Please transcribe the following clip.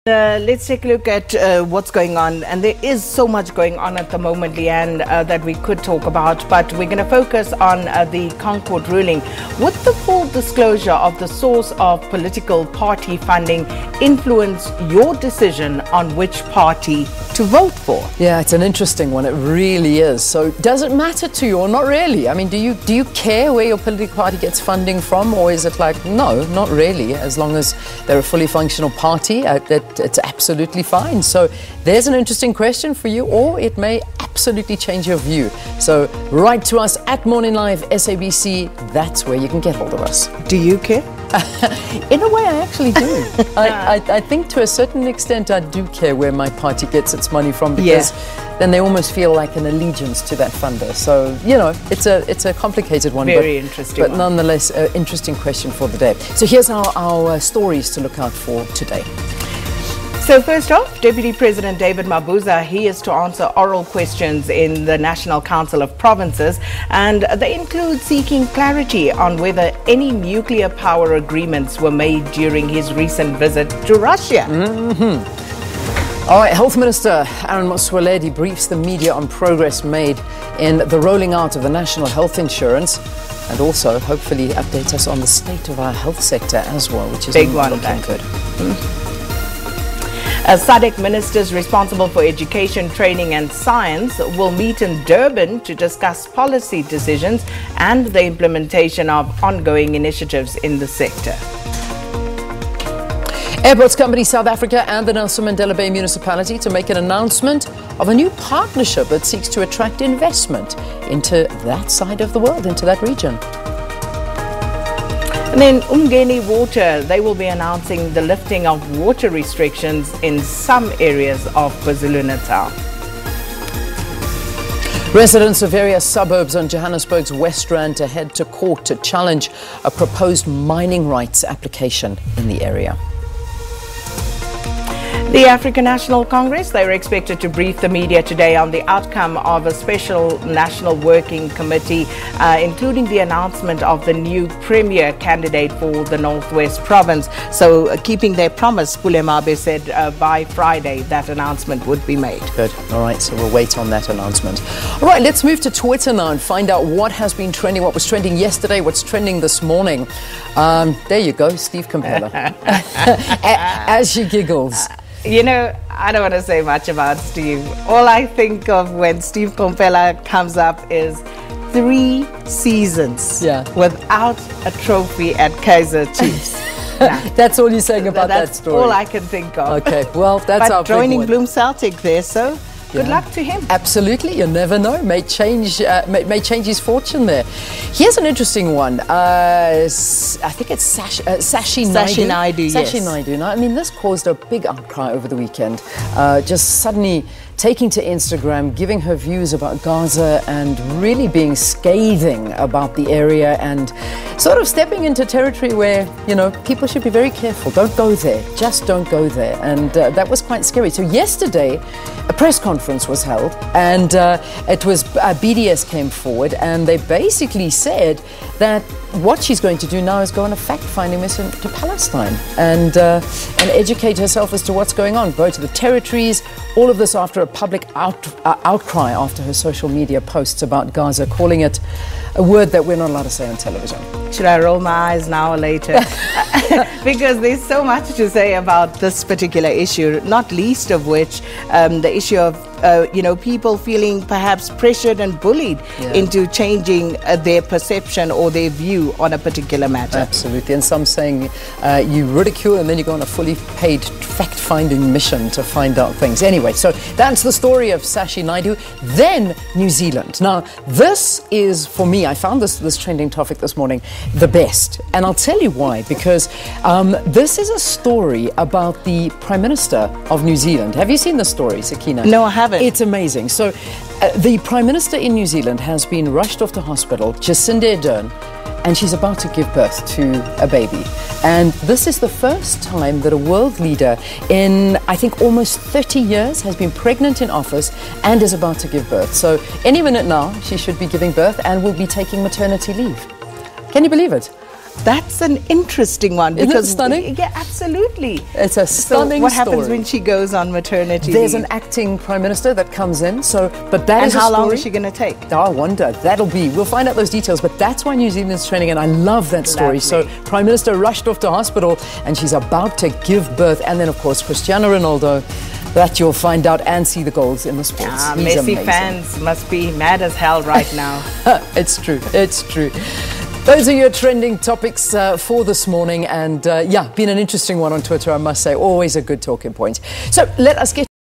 Let's take a look at what's going on, and there is so much going on at the moment, Leanne, that we could talk about, but we're going to focus on the Concord ruling. Would the full disclosure of the source of political party funding influence your decision on which party to vote for? Yeah, it's an interesting one. It really is. So does it matter to you or not really? I mean, do you care where your political party gets funding from, or is it like, no, not really, as long as they're a fully functional party, it's absolutely fine. So there's an interesting question for you, or it may absolutely change your view. So write to us at Morning Live SABC. That's where you can get hold of us. Do you care? In a way, I actually do. I think to a certain extent I do care where my party gets its money from, because then they almost feel like an allegiance to that funder. So, you know, it's a complicated one. Very interesting. But nonetheless, an interesting question for the day. So here's our stories to look out for today. So first off, Deputy President David Mabuza, he is to answer oral questions in the National Council of Provinces, and they include seeking clarity on whether any nuclear power agreements were made during his recent visit to Russia. All right, Health Minister Aaron Motsoaledi briefs the media on progress made in the rolling out of the National Health Insurance, and also hopefully updates us on the state of our health sector as well, which is big one, looking good. SADC ministers responsible for education, training and science will meet in Durban to discuss policy decisions and the implementation of ongoing initiatives in the sector. Airports Company South Africa and the Nelson Mandela Bay Municipality to make an announcement of a new partnership that seeks to attract investment into that side of the world, into that region. And then Umgeni Water, they will be announcing the lifting of water restrictions in some areas of KwaZulu-Natal. Residents of various suburbs on Johannesburg's West Rand to head to court to challenge a proposed mining rights application in the area. The African National Congress, they were expected to brief the media today on the outcome of a special national working committee, including the announcement of the new premier candidate for the Northwest Province. So keeping their promise, Pulemabe said by Friday that announcement would be made. Good. All right, so we'll wait on that announcement. All right, let's move to Twitter now and find out what has been trending, what was trending yesterday, what's trending this morning. There you go, Steve Compella. As she giggles. You know, I don't want to say much about Steve. All I think of when Steve Compella comes up is 3 seasons without a trophy at Kaizer Chiefs. That's all you're saying about that story? That's all I can think of. Okay, well, that's our joining Bloom Celtic there, so good luck to him. Absolutely, you never know. May change his fortune there. Here's an interesting one. I think it's Sashi Naidu. Sashi Naidu. Now, I mean, this caused a big outcry over the weekend. Just suddenly taking to Instagram, giving her views about Gaza and really being scathing about the area and sort of stepping into territory where, you know, people should be very careful. Don't go there. Just don't go there. And that was quite scary. So yesterday, a press conference was held, and it was BDS came forward, and they basically said that what she's going to do now is go on a fact-finding mission to Palestine and educate herself as to what's going on, go to the territories. All of this after a public outcry after her social media posts about Gaza, calling it a word that we're not allowed to say on television. Should I roll my eyes now or later? Because there's so much to say about this particular issue, not least of which the issue of people feeling perhaps pressured and bullied into changing their perception or their view on a particular matter. Absolutely, and some saying you ridicule and then you go on a fully paid fact-finding mission to find out things. Anyway, so that's the story of Sashi Naidu. Then New Zealand. Now, this is, for me, I found this trending topic this morning the best, and I'll tell you why. Because this is a story about the Prime Minister of New Zealand. Have you seen the story, Sakina? No, I haven't. It's amazing. So the Prime Minister in New Zealand has been rushed off to hospital, Jacinda Ardern, and she's about to give birth to a baby. And this is the first time that a world leader in, I think, almost 30 years has been pregnant in office and is about to give birth. So any minute now, she should be giving birth and will be taking maternity leave. Can you believe it? That's an interesting one. Isn't it stunning? Yeah, absolutely. It's a stunning So what happens story. when she goes on maternity There's leave? an acting prime minister that comes in, but that And is a how long story. is she going to take? I wonder. We'll find out those details, but that's why New Zealand's trending, and I love that story. Lovely. So Prime Minister rushed off to hospital, and she's about to give birth. And then, of course, Cristiano Ronaldo, that you'll find out and see the goals in the sports. He's Messi amazing. fans must be mad as hell right now. It's true. It's true. Those are your trending topics for this morning. And been an interesting one on Twitter, I must say. Always a good talking point. So let us get